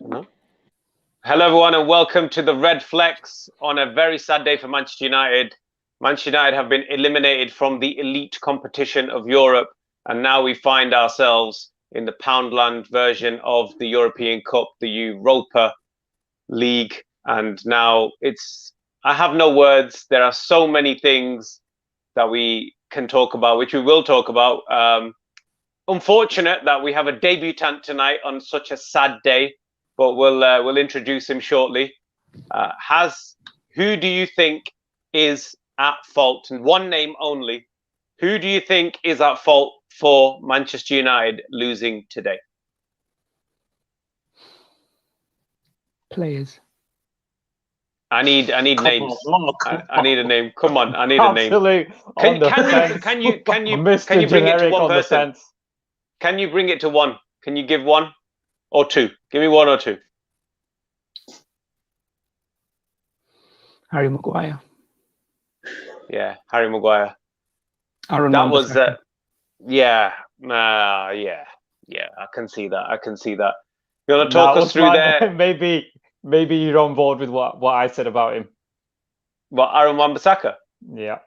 No? Hello, everyone, and welcome to the Redflex on a very sad day for Manchester United. Manchester United have been eliminated from the elite competition of Europe, and now we find ourselves in the Poundland version of the European Cup, the Europa League. And now I have no words. There are so many things that we can talk about, which we will talk about. Unfortunate that we have a debutant tonight on such a sad day, but we'll introduce him shortly. Who do you think is at fault? And one name only. Who do you think is at fault for Manchester United losing today? Players. I need names. I need a name. Come on, I need a name. Can you bring it to one person? Can you bring it to one? Can you give one or two? Give me one or two. Harry Maguire. Yeah, Harry Maguire. That was yeah. I can see that. You want to talk us through there? Maybe you're on board with what I said about him. What, Aaron Wan-Bissaka? Yeah.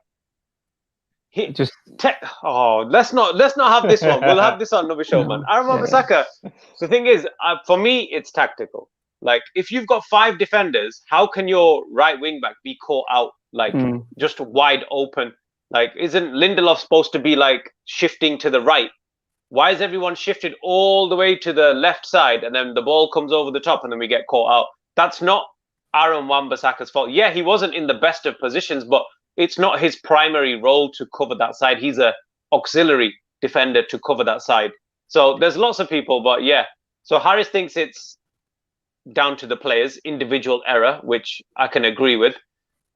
Let's not have this one. We'll have this on another show, man. Aaron Wan-Bissaka. The thing is, for me, it's tactical. Like, if you've got 5 defenders, how can your right wing back be caught out just wide open? Like, isn't Lindelof supposed to be like shifting to the right? Why is everyone shifted all the way to the left side and then the ball comes over the top and then we get caught out? That's not Aaron Wan-Bissaka's fault. Yeah, he wasn't in the best of positions, but it's not his primary role to cover that side. He's an auxiliary defender to cover that side. So there's lots of people, but yeah. So Harris thinks it's down to the players, individual error, which I can agree with.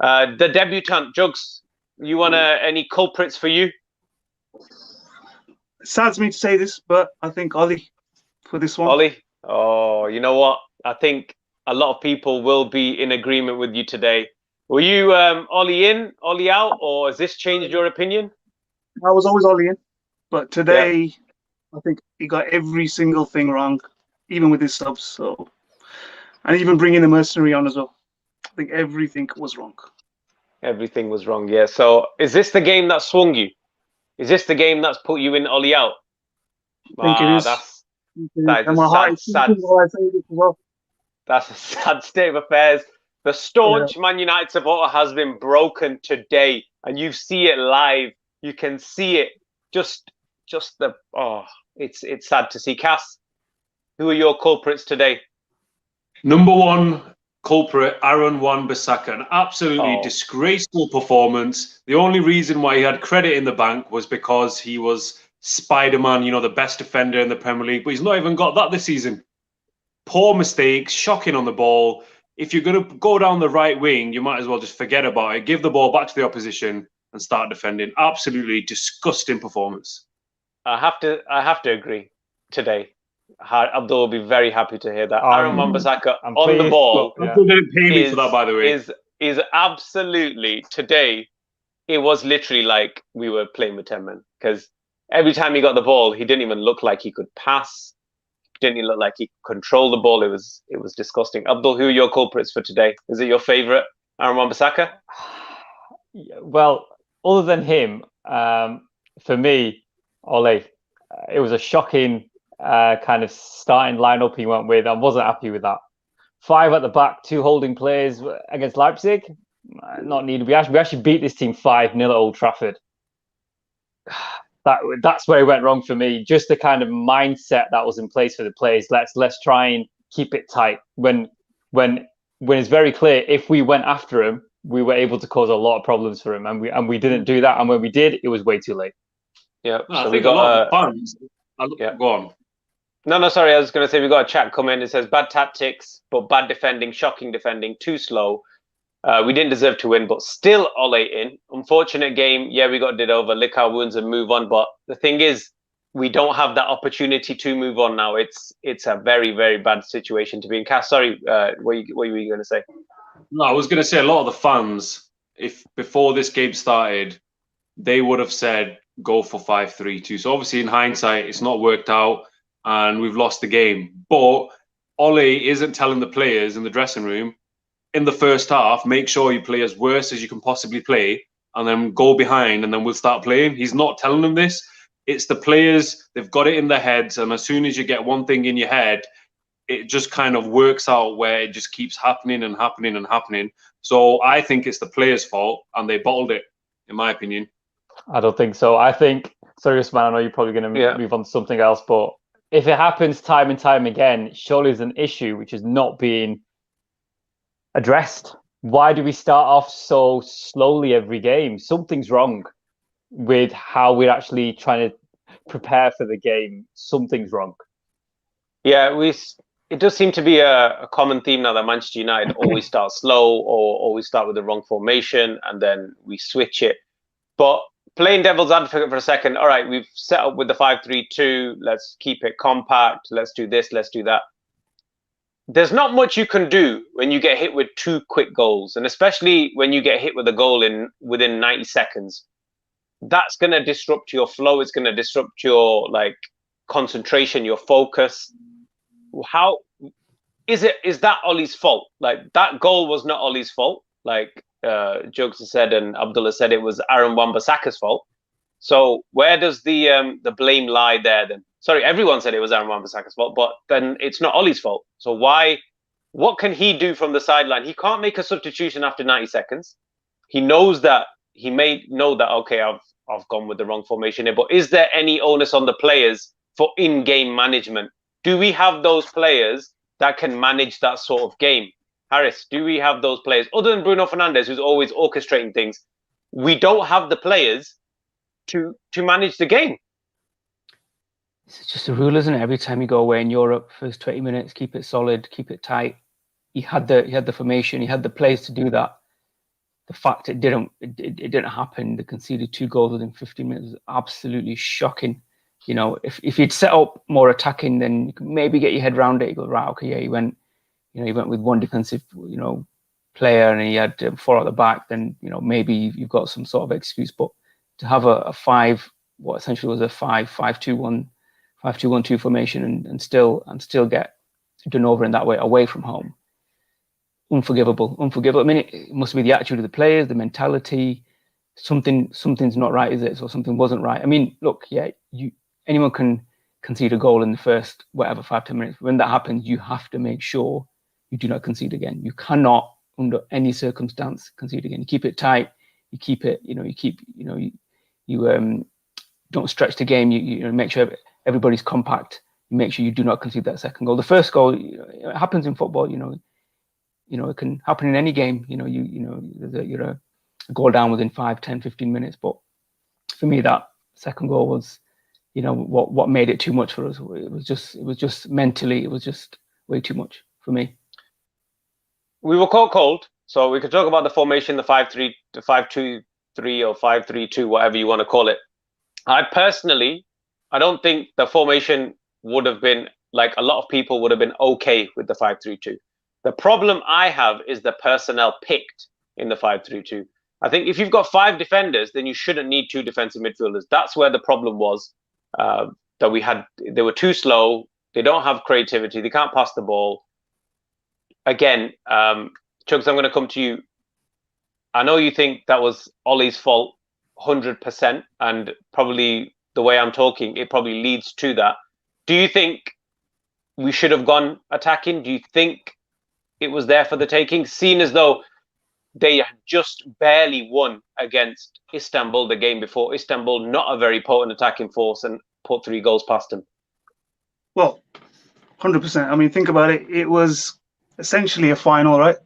The debutant, Jugs, you want any culprits for you? It saddens me to say this, but I think Ollie for this one. Ollie? Oh, you know what? I think a lot of people will be in agreement with you today. Were you Ollie in, Ollie out, or has this changed your opinion? I was always Ollie in, but today I think he got every single thing wrong, even with his subs. So, and even bringing the mercenary on as well. I think everything was wrong. Everything was wrong, yeah. So is this the game that swung you? Is this the game that's put you in Ollie out? I think it is. That's a sad state of affairs. The staunch Man United supporter has been broken today, and you see it live. You can see it. It's sad to see. Cass, who are your culprits today? Number one culprit, Aaron Wan-Bissaka. An absolutely disgraceful performance. The only reason why he had credit in the bank was because he was Spider-Man, the best defender in the Premier League, but he's not even got that this season. Poor mistakes, shocking on the ball. If you're going to go down the right wing, you might as well just forget about it. Give the ball back to the opposition and start defending. Absolutely disgusting performance. I have to agree today. Abdul will be very happy to hear that. Aaron Wan-Bissaka on the ball. People didn't pay me for that, by the way. Is absolutely today. It was literally like we were playing with 10 men, because every time he got the ball, he didn't even look like he could pass. Didn't he look like he could control the ball? It was disgusting. Abdul, who are your culprits for today? Is it your favourite, Aaron Wan-Bissaka? Well, other than him, for me, Ole, it was a shocking kind of starting lineup he went with. I wasn't happy with that. 5 at the back, 2 holding players against Leipzig. Not needed. We actually beat this team 5-0 at Old Trafford. That's where it went wrong for me. Just the kind of mindset that was in place for the players. Let's try and keep it tight. When it's very clear, if we went after him, we were able to cause a lot of problems for him, and we didn't do that. And when we did, it was way too late. Yeah, I think a lot of fans. Go on. No, sorry. I was going to say we got a chat come in. It says bad tactics, but bad defending, shocking defending, too slow. We didn't deserve to win, but still Ole in. Unfortunate game. Yeah, we got did over. Lick our wounds and move on. But the thing is, we don't have that opportunity to move on now. It's a very, very bad situation to be in. Cass, sorry, what were you going to say? No, I was going to say a lot of the fans, if before this game started, they would have said go for 5-3-2. So obviously in hindsight, it's not worked out and we've lost the game. But Ollie isn't telling the players in the dressing room, in the first half, make sure you play as worse as you can possibly play, and then go behind, and then we'll start playing. He's not telling them this. It's the players, they've got it in their heads, and as soon as you get one thing in your head, it just kind of works out where it just keeps happening and happening and happening. So I think it's the players' fault, and they bottled it, in my opinion. I don't think so. I think, sorry, Usman, I know you're probably going to move on to something else, but if it happens time and time again, surely there's an issue which is not being addressed. Why do we start off so slowly every game? Something's wrong with how we're actually trying to prepare for the game. Something's wrong. Yeah, it does seem to be a common theme now that Manchester United always start slow or always start with the wrong formation and then we switch it. But playing devil's advocate for a second, all right, we've set up with the 5-3-2. Let's keep it compact. Let's do this. Let's do that. There's not much you can do when you get hit with 2 quick goals, and especially when you get hit with a goal within 90 seconds. That's going to disrupt your flow. It's going to disrupt your concentration, your focus. How is that Ollie's fault? That goal was not Ollie's fault. Jokes said and Abdullah said it was Aaron Wan-Bissaka's fault. So where does the blame lie there then? Sorry, everyone said it was Aaron Wan-Bissaka's fault, but then it's not Ollie's fault. So what can he do from the sideline? He can't make a substitution after 90 seconds. He knows that he may know that, okay, I've gone with the wrong formation here, but is there any onus on the players for in-game management? Do we have those players that can manage that sort of game? Harris, do we have those players? Other than Bruno Fernandes, who's always orchestrating things, we don't have the players to manage the game. It's just a rule, isn't it? Every time you go away in Europe, first 20 minutes, keep it solid, keep it tight. He had the formation, he had the players to do that. The fact it didn't happen, they conceded 2 goals within 15 minutes was absolutely shocking. You know, if you'd set up more attacking, then you could maybe get your head around it. You go, right, okay, yeah, he went with one defensive, player, and he had 4 at the back. Then maybe you've got some sort of excuse. But to have a 5, what essentially was a 5-5-2-1, 5-2-1-2 formation, and still get done over in that way away from home, unforgivable. I mean, it must be the attitude of the players, the mentality. Something's not right, is it? So something wasn't right. I mean, look, yeah, anyone can concede a goal in the first 5-10 minutes. When that happens, you have to make sure you do not concede again. You cannot, under any circumstance, concede again. You keep it tight. You keep it. You don't stretch the game. You make sure everybody's compact. You make sure you do not concede that second goal. The first goal, it happens in football. It can happen in any game. You're a goal down within 5, 10, 15 minutes. But for me, that second goal was, what made it too much for us. It was just mentally, it was just way too much for me. We were caught cold, so we could talk about the formation, the 5-3, the 5-2-3 or 5-3-2, whatever you want to call it. I don't think the formation would have been, like a lot of people would have been okay with the 5-3-2. The problem I have is the personnel picked in the 5-3-2. I think if you've got 5 defenders, then you shouldn't need 2 defensive midfielders. That's where the problem was, that they were too slow. They don't have creativity. They can't pass the ball. Again, Chugs, I'm going to come to you. I know you think that was Ollie's fault 100%, and probably the way I'm talking, it probably leads to that. Do you think we should have gone attacking? Do you think it was there for the taking, seen as though they had just barely won against Istanbul the game before? Istanbul, not a very potent attacking force, and put 3 goals past them. Well, 100%. I mean, think about it. It was essentially a final, right?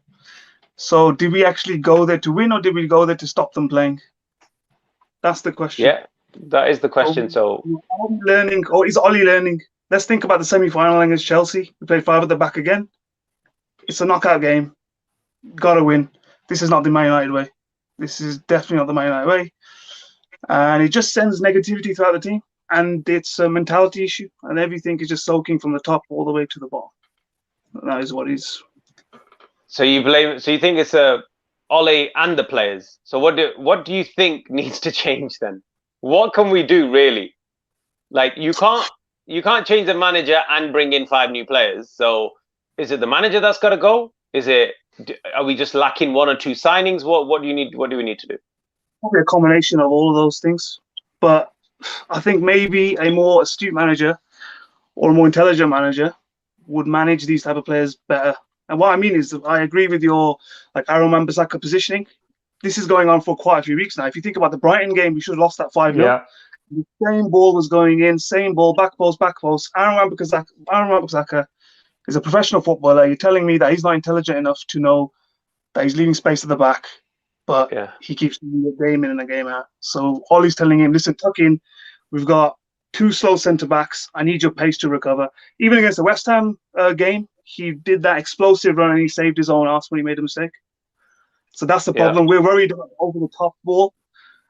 So did we actually go there to win, or did we go there to stop them playing? That's the question. Yeah, that is the question. So are we learning, or is Ollie learning? Let's think about the semi-final against Chelsea. We played 5 at the back again. It's a knockout game. Got to win. This is not the Man United way. This is definitely not the Man United way. And it just sends negativity throughout the team. And it's a mentality issue. And everything is just soaking from the top all the way to the bottom. That is what it is. So you think it's Ole and the players. So what do you think needs to change then? What can we do really? Like, you can't change the manager and bring in 5 new players. So Is it the manager that's got to go? Are we just lacking one or two signings? What do you need? What do we need to do? Probably a combination of all of those things. But I think maybe a more astute manager or a more intelligent manager would manage these type of players better. And what I mean is, I agree with your Aaron Wan-Bissaka positioning. This is going on for quite a few weeks now. If you think about the Brighton game, we should have lost that 5-0. Yeah. The same ball was going in, same ball, back post, back post. Aaron Wan-Bissaka is a professional footballer. You're telling me that he's not intelligent enough to know that he's leaving space at the back, but he keeps doing a game in and a game out. So Ollie's telling him, listen, tuck in. We've got 2 slow centre-backs. I need your pace to recover. Even against the West Ham game, he did that explosive run and he saved his own ass when he made a mistake. So that's the problem. We're worried about over-the-top ball,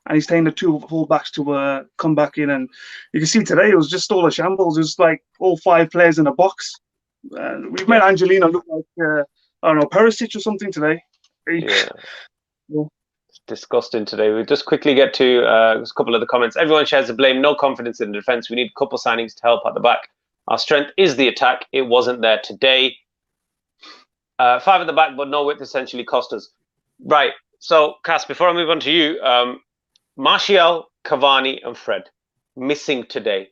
and he's taking the 2 full-backs to come back in. And you can see today, it was just all a shambles. It was like all 5 players in a box. We've made Angelino look like, I don't know, Perisic or something today. Yeah. It's disgusting today. We'll just quickly get to a couple of the comments. Everyone shares the blame. No confidence in the defence. We need a couple signings to help at the back. Our strength is the attack. It wasn't there today. 5 at the back, but no width essentially cost us. Right. So, Cass, before I move on to you, Martial, Cavani, and Fred missing today.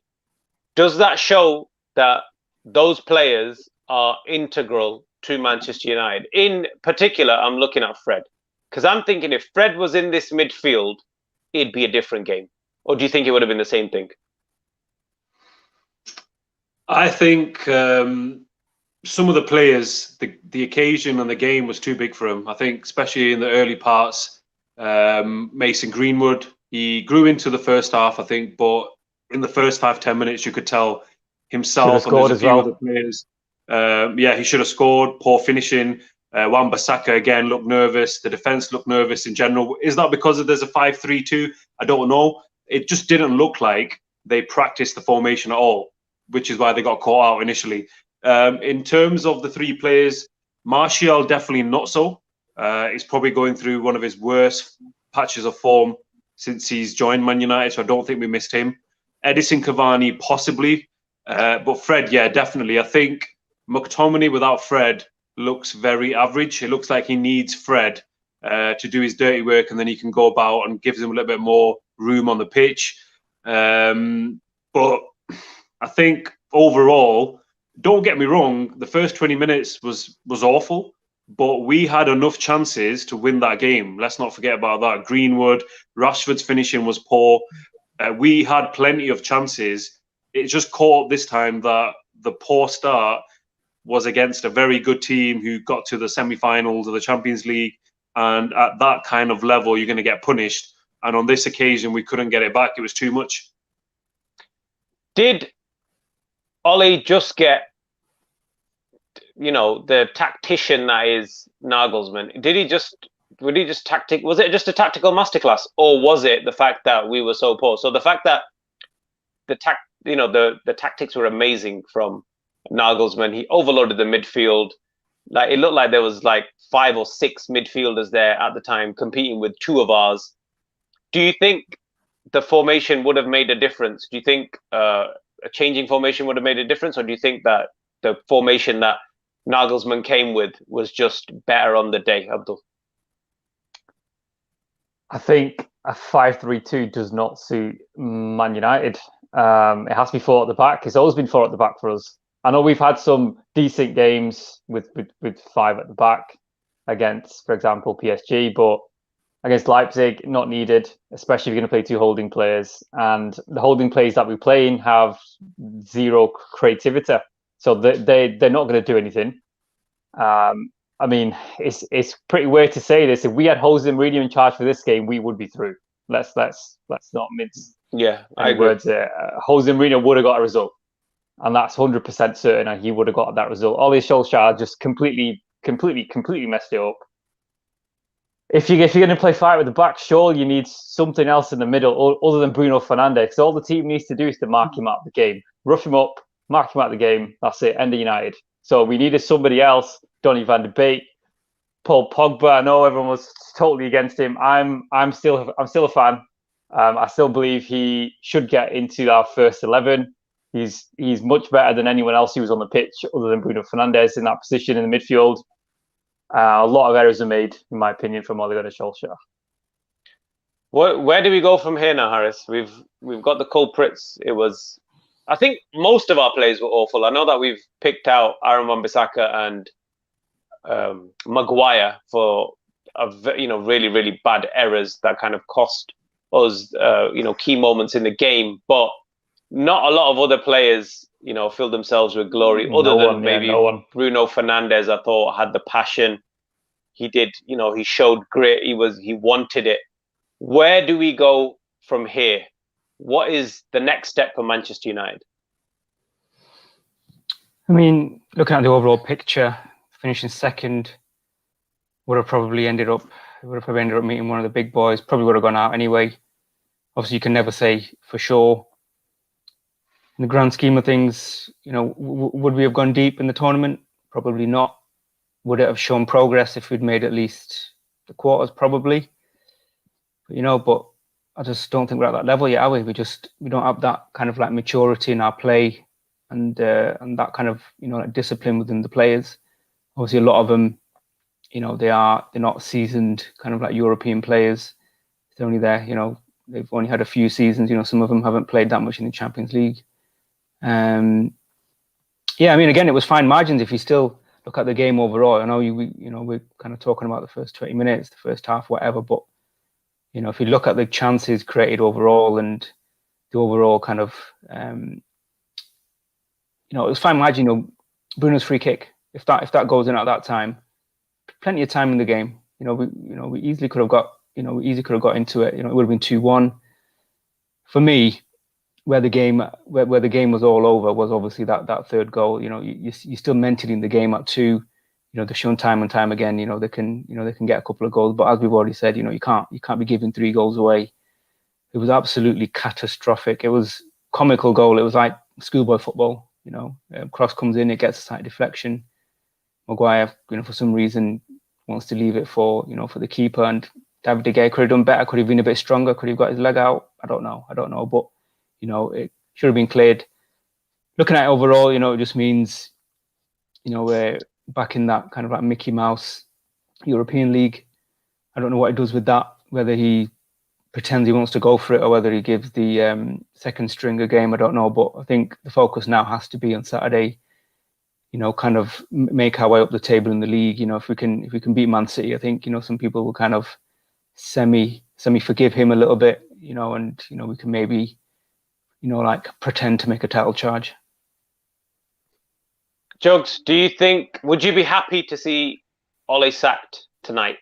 Does that show that those players are integral to Manchester United? In particular, I'm looking at Fred, because I'm thinking if Fred was in this midfield, it'd be a different game. Or do you think it would have been the same thing? I think some of the players, the occasion and the game was too big for him. I think, especially in the early parts, Mason Greenwood, he grew into the first half, I think, but in the first 5-10 minutes, you could tell himself and there's a few other players. He should have scored. Poor finishing. Wan-Bissaka again looked nervous. The defense looked nervous in general. Is that because there's a 5-3-2? I don't know. It just didn't look like they practiced the formation at all, which is why they got caught out initially. In terms of the 3 players, Martial definitely not so. He's probably going through one of his worst patches of form since he's joined Man United, so I don't think we missed him. Edison Cavani, possibly. But Fred, yeah, definitely. I think McTominay without Fred looks very average. It looks like he needs Fred to do his dirty work, and then he can go about and gives him a little bit more room on the pitch. But I think overall, don't get me wrong, the first 20 minutes was awful, but we had enough chances to win that game. Let's not forget about that. Greenwood, Rashford's finishing was poor. We had plenty of chances. It just caught this time that the poor start was against a very good team who got to the semi-finals of the Champions League. And at that kind of level, you're going to get punished. And on this occasion, we couldn't get it back. It was too much. Did Ollie just get, the tactician that is Nagelsmann? Was it just a tactical masterclass, or was it the fact that we were so poor? So the fact that the tactics were amazing from Nagelsmann. He overloaded the midfield. Like, it looked like there was like 5 or 6 midfielders there at the time competing with 2 of ours. Do you think the formation would have made a difference? Do you think a changing formation would have made a difference, or do you think that the formation that Nagelsmann came with was just better on the day, Abdul? I think a 5-3-2 does not suit Man United. It has to be 4 at the back. It's always been 4 at the back for us. I know we've had some decent games with 5 at the back against, for example, PSG, but against Leipzig, not needed, especially if you're going to play 2 holding players. And the holding players that we play in have zero creativity. So they're not going to do anything. I mean, it's pretty weird to say this. If we had Jose Mourinho in charge for this game, we would be through. Let's not mince words there. Jose Mourinho would have got a result, and that's 100% certain. And he would have got that result. Ole Solskjaer just completely messed it up. If you're going to play 5 at the back, sure, you need something else in the middle other than Bruno Fernandes. Because all the team needs to do is to mark him out of the game, rough him up, mark him out of the game. That's it. End of United. So we needed somebody else. Donny van de Beek, Paul Pogba. I know everyone was totally against him. I'm still a fan. I still believe he should get into our first 11. He's much better than anyone else who was on the pitch other than Bruno Fernandes in that position in the midfield. A lot of errors are made, in my opinion, from Ole Gunnar Solskjaer. Where do we go from here now, Harris? We've got the culprits. I think most of our players were awful. I know that we've picked out Aaron Wan-Bissaka and Maguire for really, really bad errors that kind of cost us key moments in the game, but not a lot of other players filled themselves with glory other than maybe Bruno Fernandes. I thought had the passion. He did, he showed grit. He wanted it. Where do we go from here? What is the next step for Manchester United? I mean, looking at the overall picture, finishing second would have probably ended up meeting one of the big boys. Probably would have gone out anyway. Obviously, you can never say for sure. In the grand scheme of things, would we have gone deep in the tournament? Probably not. Would it have shown progress if we'd made at least the quarters? Probably. But I just don't think we're at that level yet, are we? We don't have that kind of like maturity in our play and that kind of like discipline within the players. Obviously, a lot of them, they're not seasoned kind of like European players. They're only there, they've only had a few seasons. Some of them haven't played that much in the Champions League. I mean, again, it was fine margins if you still look at the game overall. I know we're kind of talking about the first 20 minutes, the first half, whatever, but if you look at the chances created overall and the overall kind of, it was fine margin. Bruno's free kick, if that goes in at that time, plenty of time in the game. We easily could have got into it. It would have been 2-1. For me, where the game was all over was obviously that third goal. You're still mentally in the game at 2. They're shown time and time again. They can get a couple of goals, but as we've already said, you can't be giving 3 goals away. It was absolutely catastrophic. It was comical goal. It was like schoolboy football. Cross comes in, it gets a slight deflection. Maguire, for some reason wants to leave it for the keeper, and David De Gea could have done better. Could have been a bit stronger. Could have got his leg out. I don't know, but it should have been cleared. Looking at it overall, it just means we're back in that kind of like Mickey Mouse European League. I don't know what he does with that, whether he pretends he wants to go for it or whether he gives the second string a game. I don't know, but I think the focus now has to be on Saturday. Kind of make our way up the table in the league. If we can beat Man City, I think some people will kind of semi forgive him a little bit. And we can maybe like pretend to make a title charge. Jugs, would you be happy to see Ole sacked tonight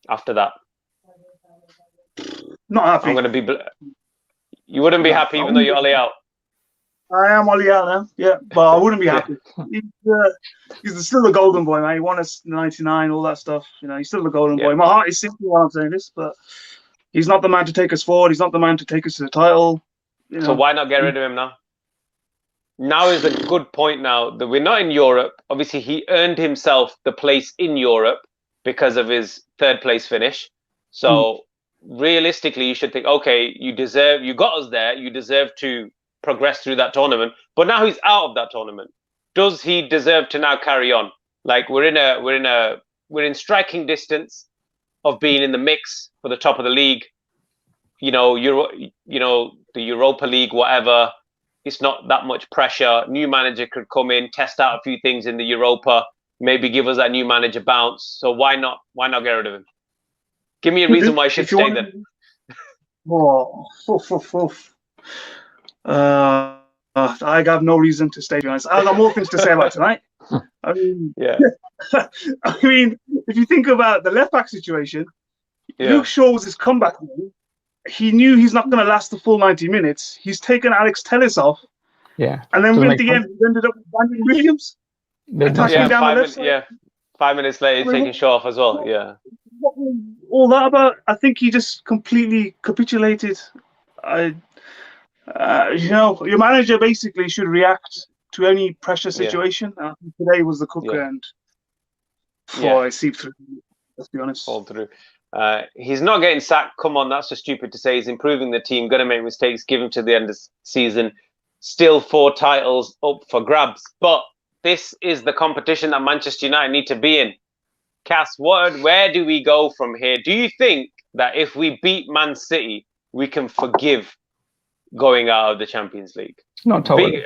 after that? Not happy. You wouldn't be happy even though you're Ole out? I am Ole out now, yeah, but I wouldn't be happy. He's still the golden boy, man. He won us 99, all that stuff. He's still the golden boy. My heart is simple while I'm saying this, but he's not the man to take us forward. He's not the man to take us to the title. So why not get rid of him now? Now is a good point now that we're not in Europe. Obviously, he earned himself the place in Europe because of his 3rd place finish. So realistically, you should think, okay, you got us there. You deserve to progress through that tournament. But now he's out of that tournament. Does he deserve to now carry on? Like we're in striking distance of being in the mix for the top of the league. The Europa League, whatever. It's not that much pressure. New manager could come in, test out a few things in the Europa, maybe give us that new manager bounce. So why not get rid of him? Give me a reason why he should stay then. I have no reason to stay, to be honest. I've got more things to say about tonight. I mean, if you think about the left back situation, Luke Shaw was his comeback man. He knew he's not going to last the full 90 minutes. He's taken Alex Telles off. Yeah. And then at the end, he ended up with Brandon Williams. 5 minutes later, he's taking Shaw off as well. Yeah. What was all that about? I think he just completely capitulated. Your manager basically should react to any pressure situation. I think today was the cooker, and it seeped through. Let's be honest. Fall through. He's not getting sacked. Come on, that's just stupid to say. He's improving the team, going to make mistakes, give him to the end of the season. still 4 titles up for grabs. But this is the competition that Manchester United need to be in. Cass, where do we go from here? Do you think that if we beat Man City, we can forgive going out of the Champions League? Not totally.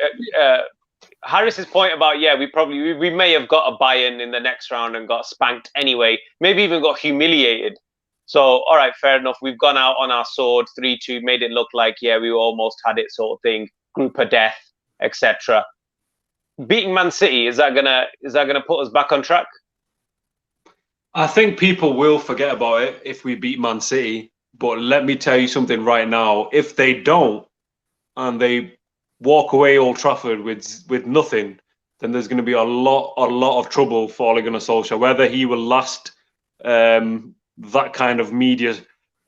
Harris's point about, we may have got a buy-in in the next round and got spanked anyway, maybe even got humiliated. So, all right, fair enough. We've gone out on our sword, 3-2, made it look like, we almost had it sort of thing, group of death, etc. Beating Man City, is that gonna put us back on track? I think people will forget about it if we beat Man City. But let me tell you something right now. If they don't, and they walk away Old Trafford with nothing, then there's going to be a lot of trouble for Ole Gunnar Solskjaer. Whether he will last that kind of media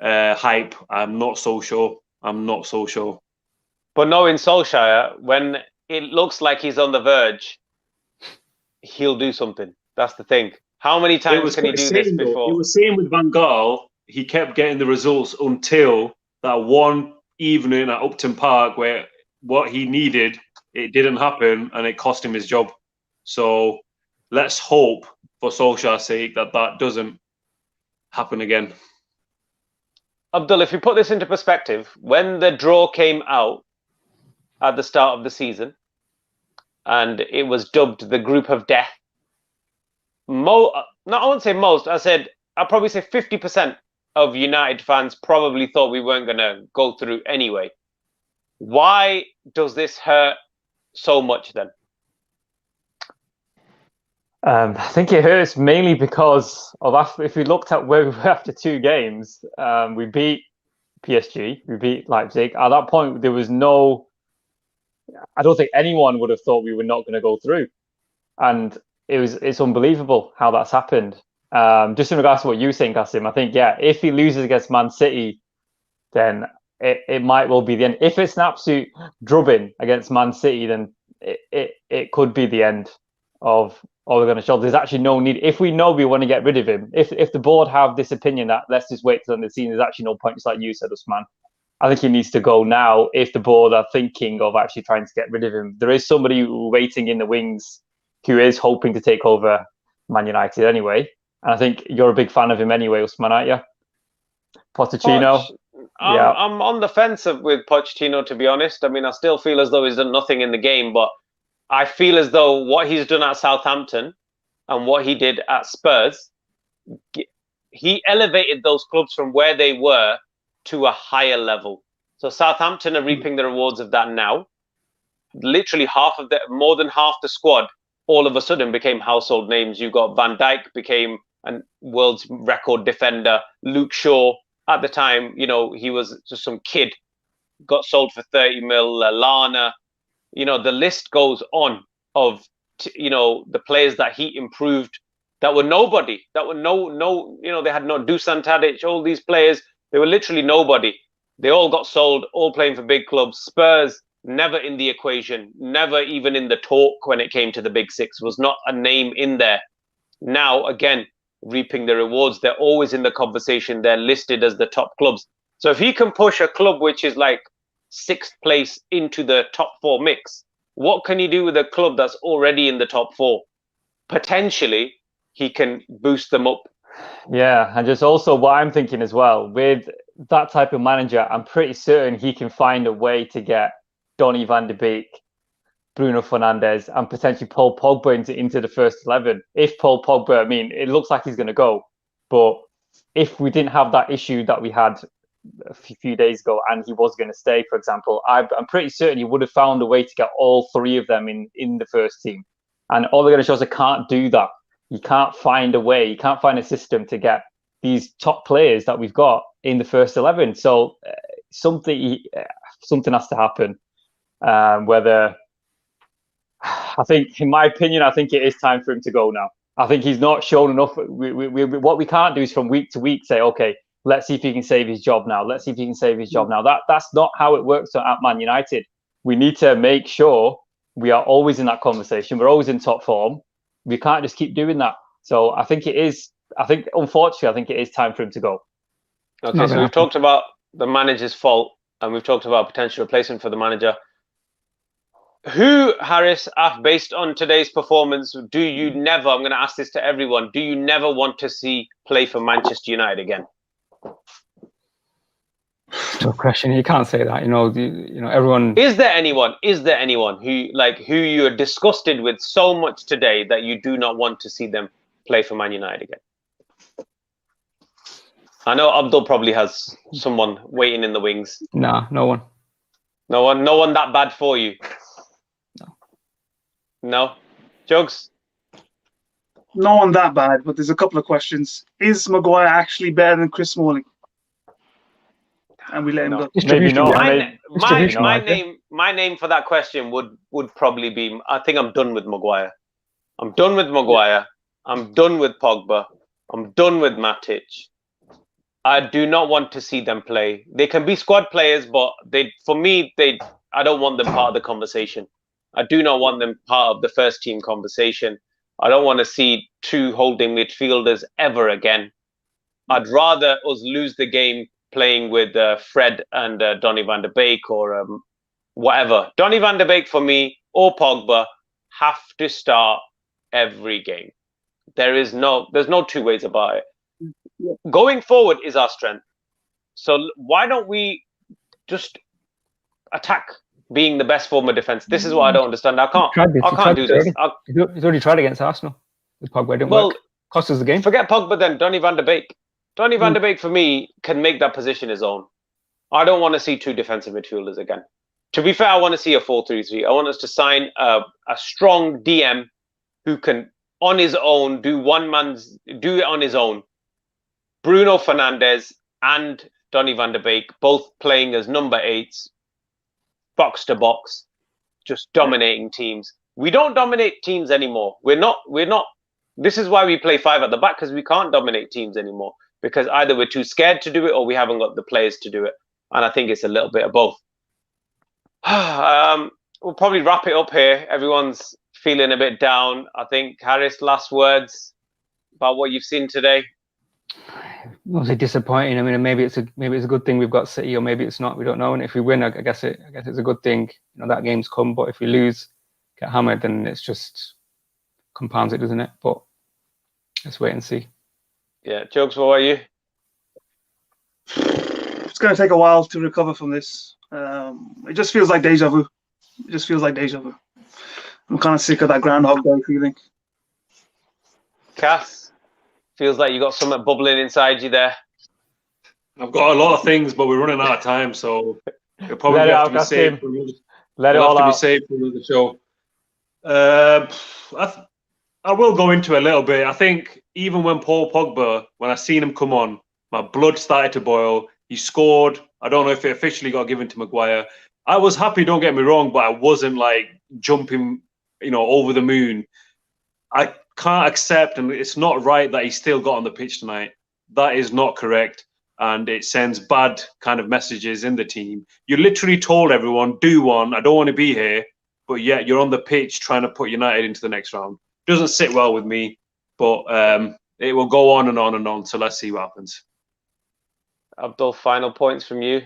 hype, I'm not so sure. But knowing Solskjaer, when it looks like he's on the verge, he'll do something. That's the thing. How many times can he do this before? It was same with Van Gaal. He kept getting the results until that one evening at Upton Park where what he needed, it didn't happen, and it cost him his job. So let's hope, for Solskjaer's sake, that doesn't happen again. Abdul, if you put this into perspective, when the draw came out at the start of the season, and it was dubbed the Group of Death, I won't say most, I'll probably say 50% of United fans probably thought we weren't going to go through anyway. Why does this hurt so much then? I think it hurts mainly because if we looked at where we were after 2 games, we beat PSG, we beat Leipzig. At that point, there was I don't think anyone would have thought we were not going to go through. And it's unbelievable how that's happened. Just in regards to what you think, Asim, I think, if he loses against Man City, then it might well be the end. If it's an absolute drubbing against Man City, then it could be the end of Ole Gunnar Solskjaer. There's actually no need. If we know we want to get rid of him, if the board have this opinion that let's just wait till the end of the season, there's actually no point, just like you said, Usman. I think he needs to go now if the board are thinking of actually trying to get rid of him. There is somebody waiting in the wings who is hoping to take over Man United anyway. And I think you're a big fan of him anyway, Usman, aren't you? Pochettino? I'm on the fence with Pochettino, to be honest. I mean, I still feel as though he's done nothing in the game, but I feel as though what he's done at Southampton and what he did at Spurs, he elevated those clubs from where they were to a higher level. So Southampton are reaping the rewards of that now. Literally more than half the squad all of a sudden became household names. You got Van Dijk became a world's record defender. Luke Shaw, at the time, he was just some kid, got sold for 30 mil. Lallana, the list goes on of, the players that he improved that were nobody, that were they had no Dusan Tadic, all these players, they were literally nobody. They all got sold, all playing for big clubs. Spurs, never in the equation, never even in the talk when it came to the Big Six, was not a name in there. Now, again, reaping the rewards. They're always in the conversation. They're listed as the top clubs. So if he can push a club which is like 6th place into the top 4 mix, what can he do with a club that's already in the top 4? Potentially, he can boost them up. Yeah, and just also what I'm thinking as well, with that type of manager, I'm pretty certain he can find a way to get Donny van de Beek, Bruno Fernandes, and potentially Paul Pogba into the first 11. If Paul Pogba, it looks like he's going to go, but if we didn't have that issue that we had a few days ago and he was going to stay, for example, I'm pretty certain he would have found a way to get all 3 of them in the first team. And Ole Gunnar Solskjaer can't do that. He can't find a way. He can't find a system to get these top players that we've got in the first 11. So something has to happen. Whether I think, in my opinion, I think it is time for him to go now. I think he's not shown enough. What we can't do is from week to week say, okay, let's see if he can save his job now. Let's see if he can save his job now. That's not how it works at Man United. We need to make sure we are always in that conversation. We're always in top form. We can't just keep doing that. So I think unfortunately, it is time for him to go. Okay, so we've talked about the manager's fault and we've talked about potential replacement for the manager. Who, Harris, based on today's performance, do you never, I'm going to ask this to everyone, do you never want to see play for Manchester United again? Tough question. You can't say that. Everyone. Is there anyone who you are disgusted with so much today that you do not want to see them play for Man United again? I know Abdul probably has someone waiting in the wings. Nah, no one. No one that bad for you. No? Jugs? No one that bad, but there's a couple of questions. Is Maguire actually better than Chris Smalling? And we let him go. Maybe not. My name for that question would probably be, I think I'm done with Maguire. I'm done with Maguire. I'm done with Pogba. I'm done with Matic. I do not want to see them play. They can be squad players, but I don't want them part of the conversation. I do not want them part of the first team conversation. I don't want to see two holding midfielders ever again. I'd rather us lose the game playing with Fred and Donny van de Beek or whatever. Donny van de Beek for me or Pogba have to start every game. There's no two ways about it. Going forward is our strength. So why don't we just attack, being the best form of defense? This is what I don't understand. I can't do this. He's already tried against Arsenal with Pogba. It didn't work. Cost us the game. Forget Pogba then. Donny van de Beek. Donny van de Beek for me can make that position his own. I don't want to see two defensive midfielders again. To be fair, I want to see a 4-3-3. I want us to sign a strong DM who can, on his own, do it on his own. Bruno Fernandes and Donny van de Beek both playing as number 8s, box to box, just dominating teams. We don't dominate teams anymore. We're not. This is why we play 5 at the back, because we can't dominate teams anymore. Because either we're too scared to do it or we haven't got the players to do it. And I think it's a little bit of both. We'll probably wrap it up here. Everyone's feeling a bit down. I think, Harris, last words about what you've seen today. Was it disappointing? I mean, maybe it's a good thing we've got City, or maybe it's not. We don't know. And if we win, I guess it's a good thing. That game's come. But if we lose, get hammered, then it's just compounds it, doesn't it? But let's wait and see. Yeah, Jugs, what are you? It's going to take a while to recover from this. It just feels like deja vu. I'm kind of sick of that Groundhog Day feeling. Cass, feels like you got something bubbling inside you there. I've got a lot of things, but we're running out of time, so it'll probably have to be saved for another show. I will go into a little bit. I think even when Paul Pogba, when I seen him come on, my blood started to boil. He scored. I don't know if it officially got given to Maguire. I was happy, don't get me wrong, but I wasn't like jumping, over the moon. I can't accept, and it's not right that he still got on the pitch tonight. That is not correct, and it sends bad kind of messages in the team. You literally told everyone, do one, I don't want to be here, but yet you're on the pitch trying to put United into the next round. Doesn't sit well with me, but it will go on and on and on, so let's see what happens. Abdul, final points from you.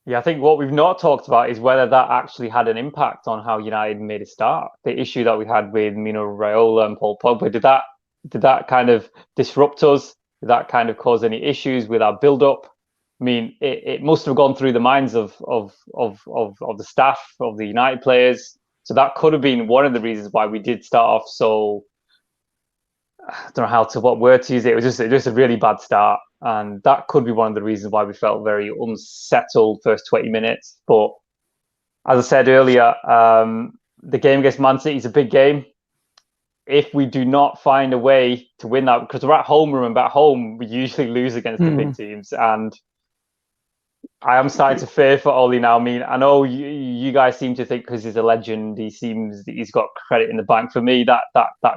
Yeah, I think what we've not talked about is whether that actually had an impact on how United made a start. The issue that we had with Mino Raiola and Paul Pogba, did that kind of disrupt us? Did that kind of cause any issues with our build-up? I mean, it must have gone through the minds of the staff, of the United players. So that could have been one of the reasons why we did start off so, I don't know what word to use. It was just a really bad start. And that could be one of the reasons why we felt very unsettled first 20 minutes. But as I said earlier, the game against Man City is a big game. If we do not find a way to win that, because we're at home, remember, at home, we usually lose against the big teams. And I am starting to fear for Oli now. I mean, I know you guys seem to think because he's a legend, he's got credit in the bank. For me, that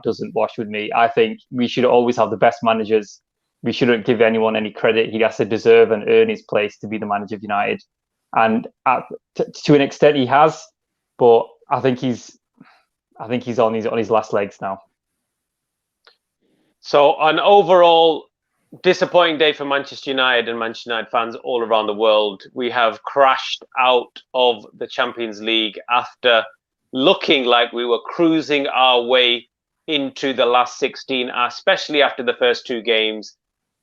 doesn't wash with me. I think we should always have the best managers. We shouldn't give anyone any credit. He has to deserve and earn his place to be the manager of United. And to an extent, he has. But I think he's on his last legs now. So, an overall disappointing day for Manchester United and Manchester United fans all around the world. We have crashed out of the Champions League after looking like we were cruising our way into the last 16, especially after the first two games,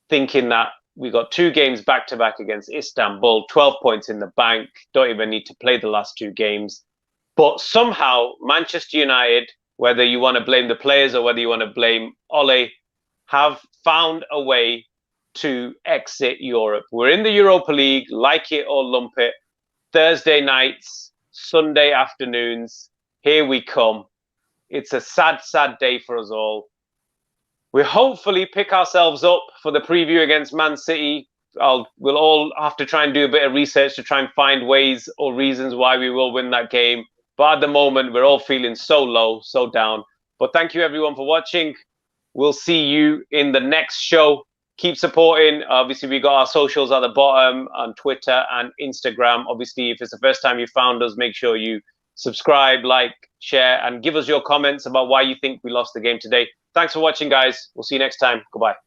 thinking that we got two games back-to-back against Istanbul, 12 points in the bank, don't even need to play the last two games. But somehow, Manchester United, whether you want to blame the players or whether you want to blame Ole, have found a way to exit Europe. We're in the Europa League, like it or lump it. Thursday nights, Sunday afternoons, here we come. It's a sad, sad day for us all. We hopefully pick ourselves up for the preview against Man City. We'll all have to try and do a bit of research to try and find ways or reasons why we will win that game. But at the moment, we're all feeling so low, so down. But thank you, everyone, for watching. We'll see you in the next show. Keep supporting. Obviously, we got our socials at the bottom on Twitter and Instagram. Obviously, if it's the first time you found us, make sure you subscribe, like, share, and give us your comments about why you think we lost the game today. Thanks for watching, guys. We'll see you next time. Goodbye.